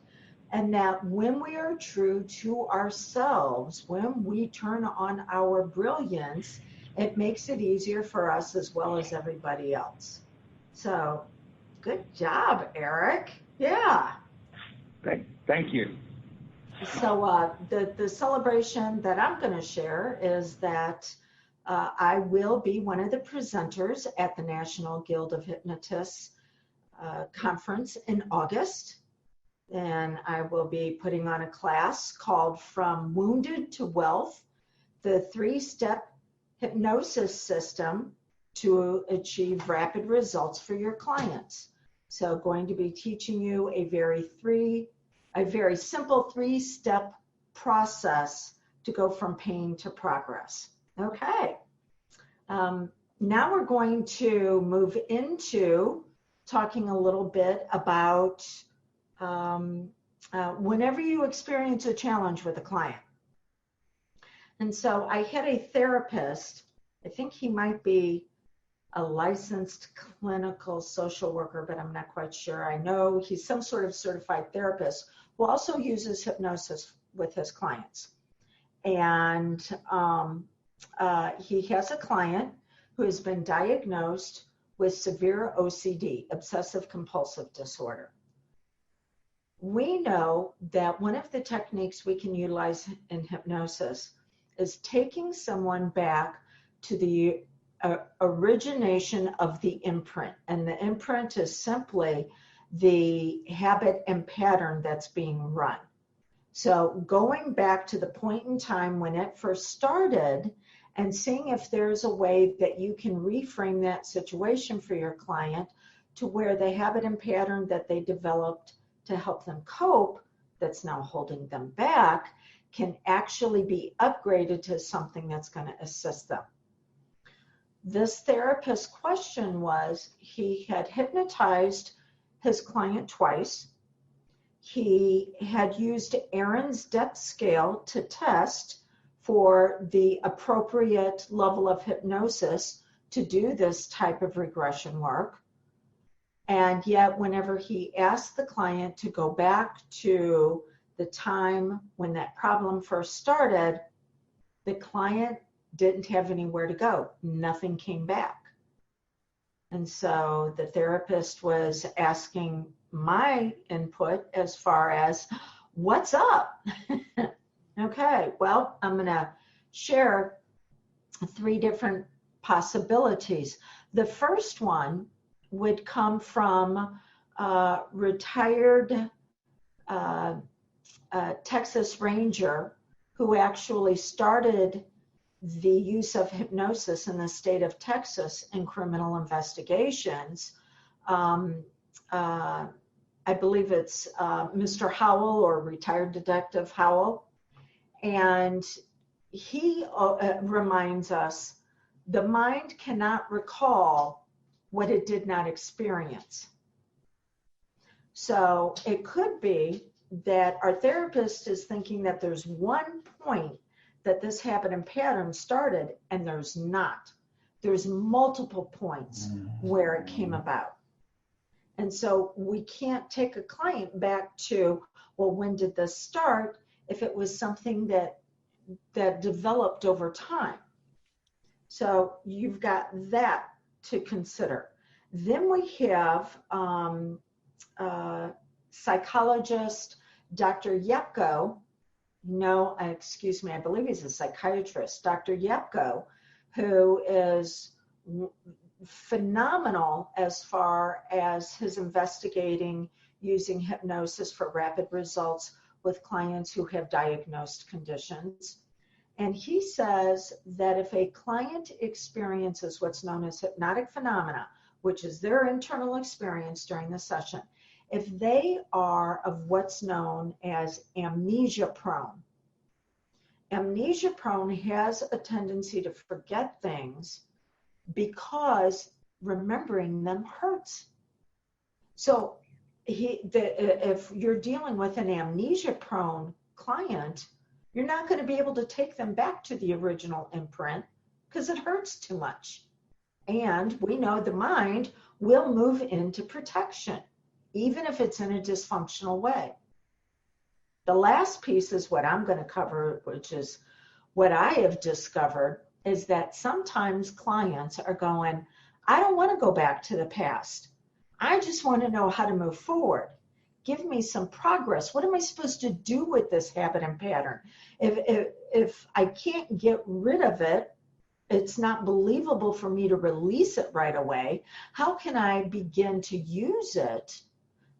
B: And that when we are true to ourselves, when we turn on our brilliance, it makes it easier for us as well as everybody else. So good job, Eric. Yeah.
E: Thank you.
B: So the celebration that I'm going to share is that I will be one of the presenters at the National Guild of Hypnotists conference in August. And I will be putting on a class called From Wounded to Wealth, the 3-step hypnosis system to achieve rapid results for your clients. So going to be teaching you a very simple 3-step process to go from pain to progress. Okay. Now we're going to move into talking a little bit about whenever you experience a challenge with a client. And so I had a therapist, I think he might be a licensed clinical social worker, but I'm not quite sure. I know he's some sort of certified therapist who also uses hypnosis with his clients. And he has a client who has been diagnosed with severe OCD, obsessive compulsive disorder. We know that one of the techniques we can utilize in hypnosis is taking someone back to the origination of the imprint. And the imprint is simply the habit and pattern that's being run. So going back to the point in time when it first started and seeing if there's a way that you can reframe that situation for your client to where the habit and pattern that they developed to help them cope, that's now holding them back, can actually be upgraded to something that's going to assist them. This therapist's question was, he had hypnotized his client twice. He had used Aaron's depth scale to test for the appropriate level of hypnosis to do this type of regression work. And yet, whenever he asked the client to go back to the time when that problem first started, the client didn't have anywhere to go. Nothing came back. And so the therapist was asking my input as far as, what's up? Okay, well, I'm going to share 3 different possibilities. The first one would come from a retired Texas Ranger who actually started the use of hypnosis in the state of Texas in criminal investigations. I believe it's Mr. Howell, or retired Detective Howell. And he reminds us the mind cannot recall what it did not experience. So it could be that our therapist is thinking that there's one point that this habit and pattern started, and there's not. There's multiple points where it came about. And so we can't take a client back to, well, when did this start, if it was something that developed over time. So you've got that to consider. Then we have psychologist Dr. Yepko. No, excuse me, I believe he's a psychiatrist, Dr. Yepko, who is phenomenal as far as his investigating using hypnosis for rapid results with clients who have diagnosed conditions. And he says that if a client experiences what's known as hypnotic phenomena, which is their internal experience during the session, if they are of what's known as amnesia prone has a tendency to forget things because remembering them hurts. So if you're dealing with an amnesia prone client, you're not going to be able to take them back to the original imprint because it hurts too much. And we know the mind will move into protection, even if it's in a dysfunctional way. The last piece is what I'm going to cover, which is what I have discovered, is that sometimes clients are going, I don't want to go back to the past. I just want to know how to move forward. Give me some progress. What am I supposed to do with this habit and pattern? If I can't get rid of it, it's not believable for me to release it right away. How can I begin to use it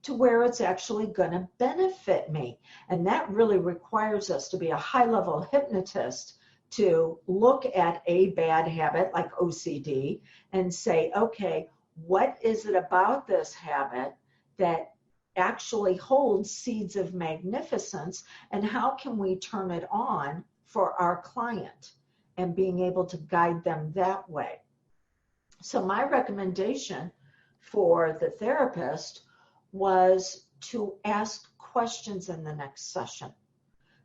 B: to where it's actually going to benefit me? And that really requires us to be a high-level hypnotist to look at a bad habit like OCD and say, okay, what is it about this habit that actually holds seeds of magnificence, and how can we turn it on for our client and being able to guide them that way. So my recommendation for the therapist was to ask questions in the next session.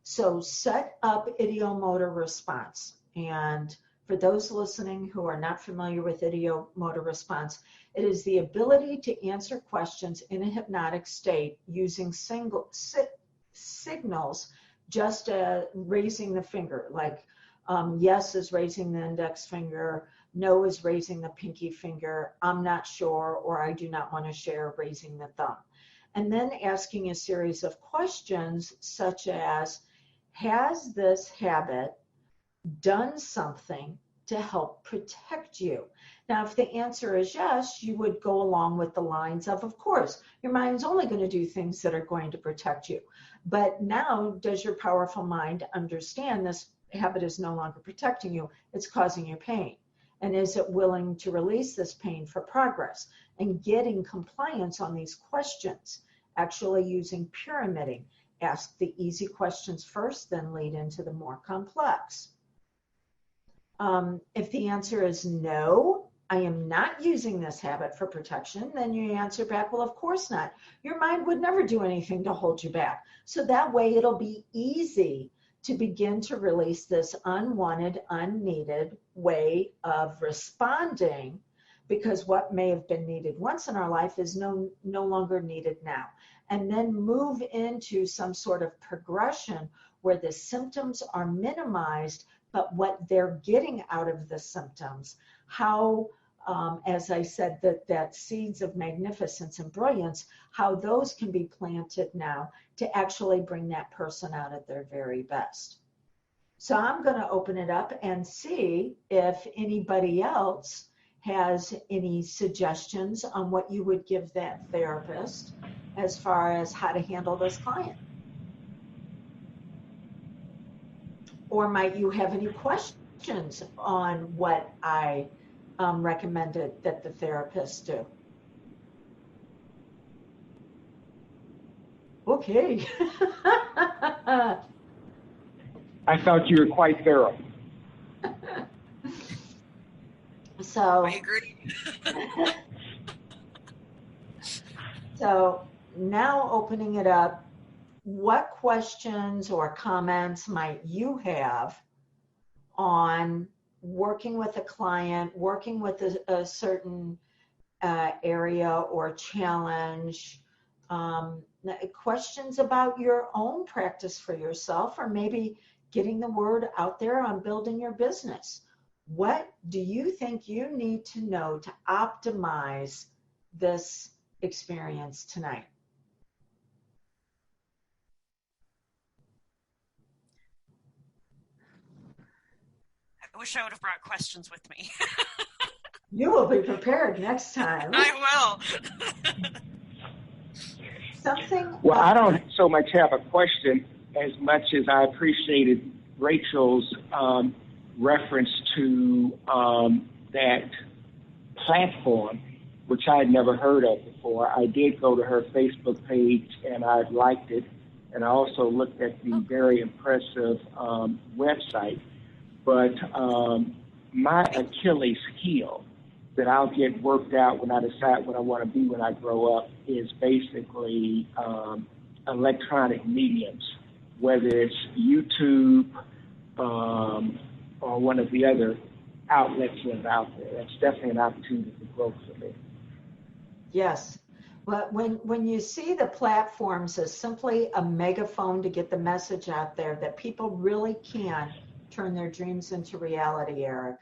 B: So set up ideomotor response. And for those listening who are not familiar with ideomotor response, it is the ability to answer questions in a hypnotic state using signals, just raising the finger, like yes is raising the index finger, no is raising the pinky finger, I'm not sure, or I do not want to share, raising the thumb. And then asking a series of questions such as, has this habit done something to help protect you? Now, if the answer is yes, you would go along with the lines of course, your mind's only going to do things that are going to protect you. But now, does your powerful mind understand this habit is no longer protecting you, it's causing you pain? And is it willing to release this pain for progress? And getting compliance on these questions, actually using pyramiding. Ask the easy questions first, then lead into the more complex. If the answer is no, I am not using this habit for protection, then you answer back, well, of course not. Your mind would never do anything to hold you back. So that way it'll be easy to begin to release this unwanted, unneeded way of responding, because what may have been needed once in our life is no longer needed now. And then move into some sort of progression where the symptoms are minimized, but what they're getting out of the symptoms, how, as I said, that seeds of magnificence and brilliance, how those can be planted now to actually bring that person out at their very best. So I'm going to open it up and see if anybody else has any suggestions on what you would give that therapist as far as how to handle this client. Or might you have any questions on what I recommended that the therapist do? Okay.
E: I thought you were quite thorough.
B: So
D: I agree.
B: So now opening it up, what questions or comments might you have on working with a client, working with a certain area or challenge, questions about your own practice for yourself, or maybe getting the word out there on building your business? What do you think you need to know to optimize this experience tonight?
D: I wish I would have brought questions with me.
B: You will be prepared next time.
D: I will.
B: Something.
E: Well, I don't so much have a question as much as I appreciated Rachel's reference to that platform, which I had never heard of before. I did go to her Facebook page and I liked it, and I also looked at the very impressive website. But my Achilles heel that I'll get worked out when I decide what I want to be when I grow up is basically electronic mediums, whether it's YouTube or one of the other outlets that's out there. That's definitely an opportunity for growth for me.
B: Yes. But when you see the platforms as simply a megaphone to get the message out there that people really can turn their dreams into reality, Eric,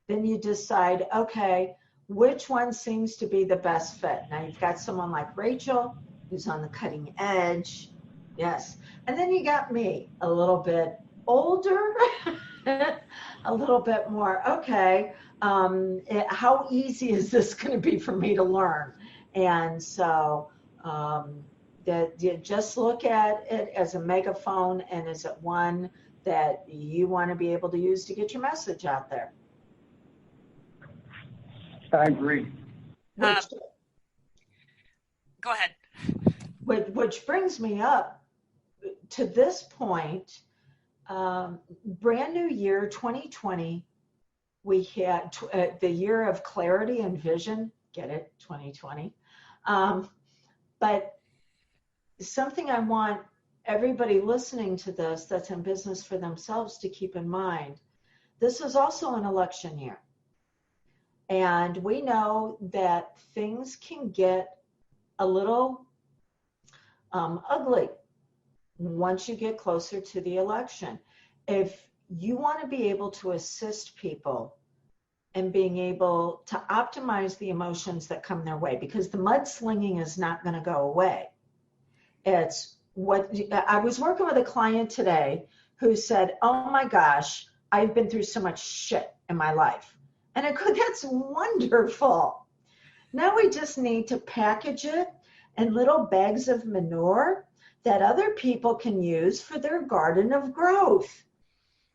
B: then you decide, okay, which one seems to be the best fit? Now you've got someone like Rachel who's on the cutting edge. Yes. And then you got me, a little bit older, a little bit more, okay, how easy is this going to be for me to learn? And so that you just look at it as a megaphone, and is it one that you want to be able to use to get your message out there?
E: I agree.
B: Which,
D: Go ahead.
B: which brings me up to this point, brand new year 2020, we had the year of clarity and vision. Get it? 2020. But something I want everybody listening to this that's in business for themselves to keep in mind, this is also an election year. And we know that things can get a little ugly once you get closer to the election. If you want to be able to assist people and being able to optimize the emotions that come their way, because the mudslinging is not going to go away. It's what I was working with a client today who said, oh my gosh, I've been through so much shit in my life. And I go, that's wonderful. Now we just need to package it in little bags of manure that other people can use for their garden of growth.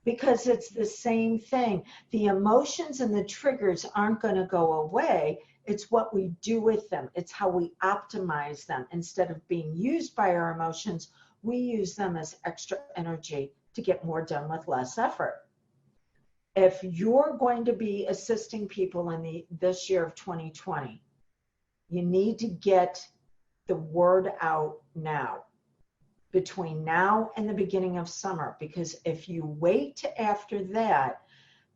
B: Because it's the same thing. The emotions and the triggers aren't going to go away. It's what we do with them. It's how we optimize them. Instead of being used by our emotions, we use them as extra energy to get more done with less effort. If you're going to be assisting people in this year of 2020, you need to get the word out now, between now and the beginning of summer, because if you wait to after that,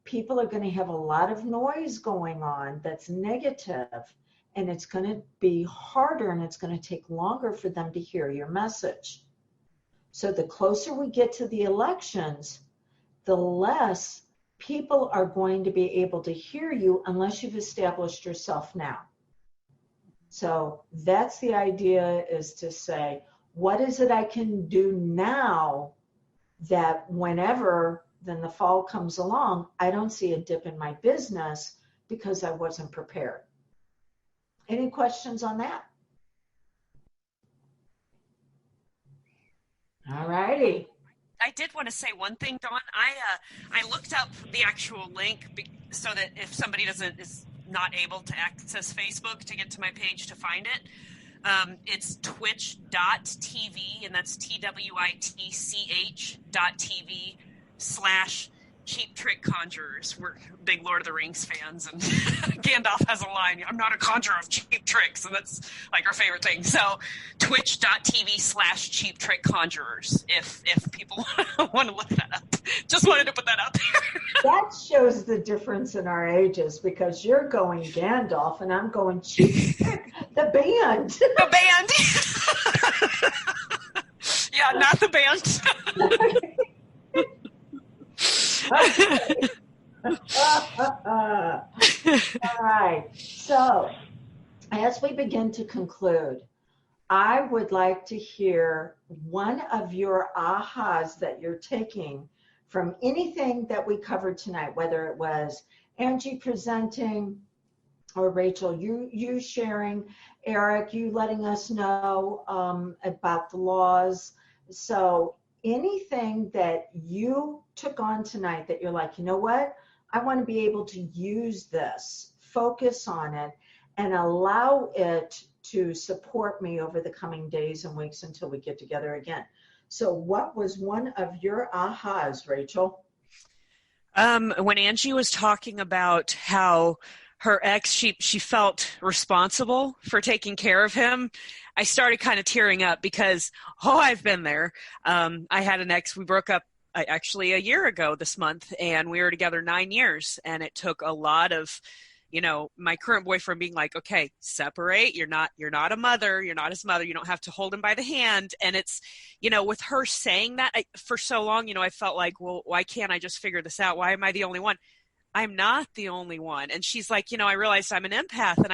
B: people are going to have a lot of noise going on that's negative, and it's going to be harder and it's going to take longer for them to hear your message. So the closer we get to the elections, the less people are going to be able to hear you unless you've established yourself now. So that's the idea, is to say, what is it I can do now that whenever then the fall comes along, I don't see a dip in my business because I wasn't prepared. Any questions on that? All righty.
D: I did want to say one thing, Dawn. I looked up the actual link so that if somebody is not able to access Facebook to get to my page to find it, it's twitch.tv, and that's twitch.tv/Cheap Trick Conjurers. We're big Lord of the Rings fans, and Gandalf has a line, I'm not a conjurer of cheap tricks, and that's like our favorite thing. So twitch.tv/Cheap Trick Conjurers, if people want to look that up. Just wanted to put that out there.
B: That shows the difference in our ages, because you're going Gandalf and I'm going Cheap Trick, the band.
D: The band. Yeah, not the band.
B: All right. So as we begin to conclude, I would like to hear one of your ahas that you're taking from anything that we covered tonight, whether it was Angie presenting, or Rachel, you sharing, Eric, you letting us know about the laws. So anything that you took on tonight that you're like, you know what, I want to be able to use this, focus on it, and allow it to support me over the coming days and weeks until we get together again. So what was one of your ahas, Rachel?
D: When Angie was talking about how her ex, she felt responsible for taking care of him, I started kind of tearing up because, I've been there. I had an ex, we broke up actually a year ago this month, and we were together 9 years, and it took a lot of, my current boyfriend being like, okay, separate. You're not a mother. You're not his mother. You don't have to hold him by the hand. And it's, with her saying that for so long, I felt like, well, why can't I just figure this out? Why am I the only one? I'm not the only one. And she's like, I realized I'm an empath. And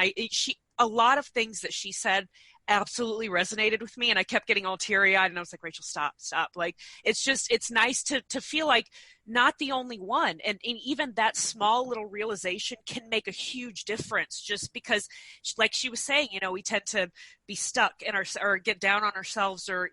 D: a lot of things that she said absolutely resonated with me. And I kept getting all teary eyed, and I was like, Rachel, stop. Like, it's nice to feel like not the only one. And even that small little realization can make a huge difference, just because, like she was saying, we tend to be stuck in or get down on ourselves, or,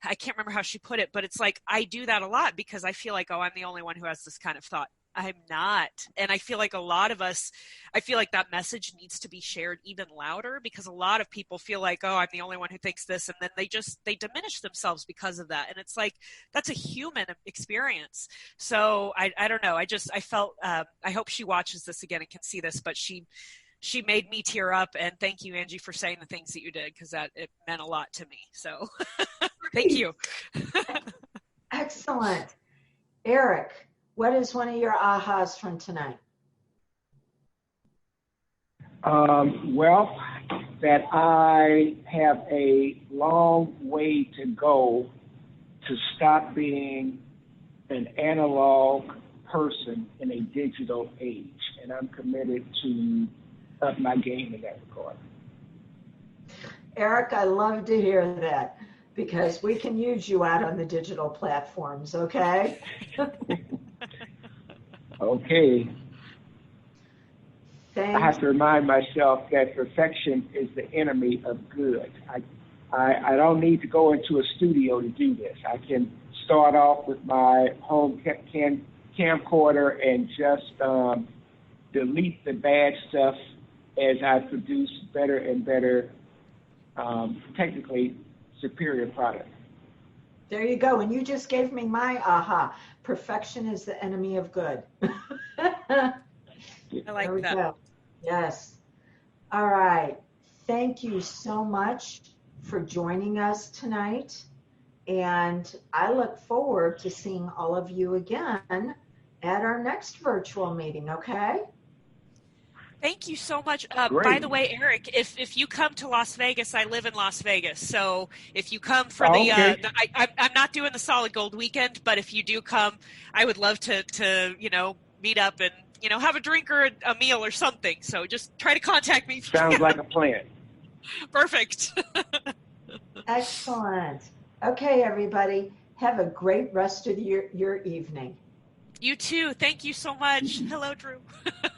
D: I can't remember how she put it, but it's like, I do that a lot because I feel like, I'm the only one who has this kind of thought. I'm not. And I feel like a lot of us, I feel like that message needs to be shared even louder, because a lot of people feel like, oh, I'm the only one who thinks this. And then they diminish themselves because of that. And it's like, that's a human experience. So I don't know. I felt, I hope she watches this again and can see this, but she made me tear up. And thank you, Angie, for saying the things that you did, because it meant a lot to me. So thank you.
B: Excellent. Eric, what is one of your ahas from tonight?
E: Well, that I have a long way to go to stop being an analog person in a digital age, and I'm committed to up my game in that regard.
B: Eric, I love to hear that, because we can use you out on the digital platforms, okay?
E: Okay. I have to remind myself that perfection is the enemy of good. I don't need to go into a studio to do this. I can start off with my home camcorder and just delete the bad stuff as I produce better and better, technically superior product.
B: There you go. And you just gave me my aha. Perfection is the enemy of good.
D: I like
B: there we
D: that.
B: Go. Yes. All right. Thank you so much for joining us tonight. And I look forward to seeing all of you again at our next virtual meeting, okay?
D: Thank you so much. By the way, Eric, if you come to Las Vegas, I live in Las Vegas. So if you come for I'm not doing the Solid Gold weekend, but if you do come, I would love to meet up and, have a drink or a meal or something. So just try to contact me.
E: Sounds like a plan.
D: Perfect.
B: Excellent. Okay, everybody. Have a great rest of your evening.
D: You too. Thank you so much. Hello, Drew.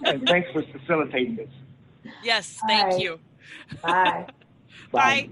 E: And thanks for facilitating this.
D: Yes, thank you.
B: Bye.
D: Bye.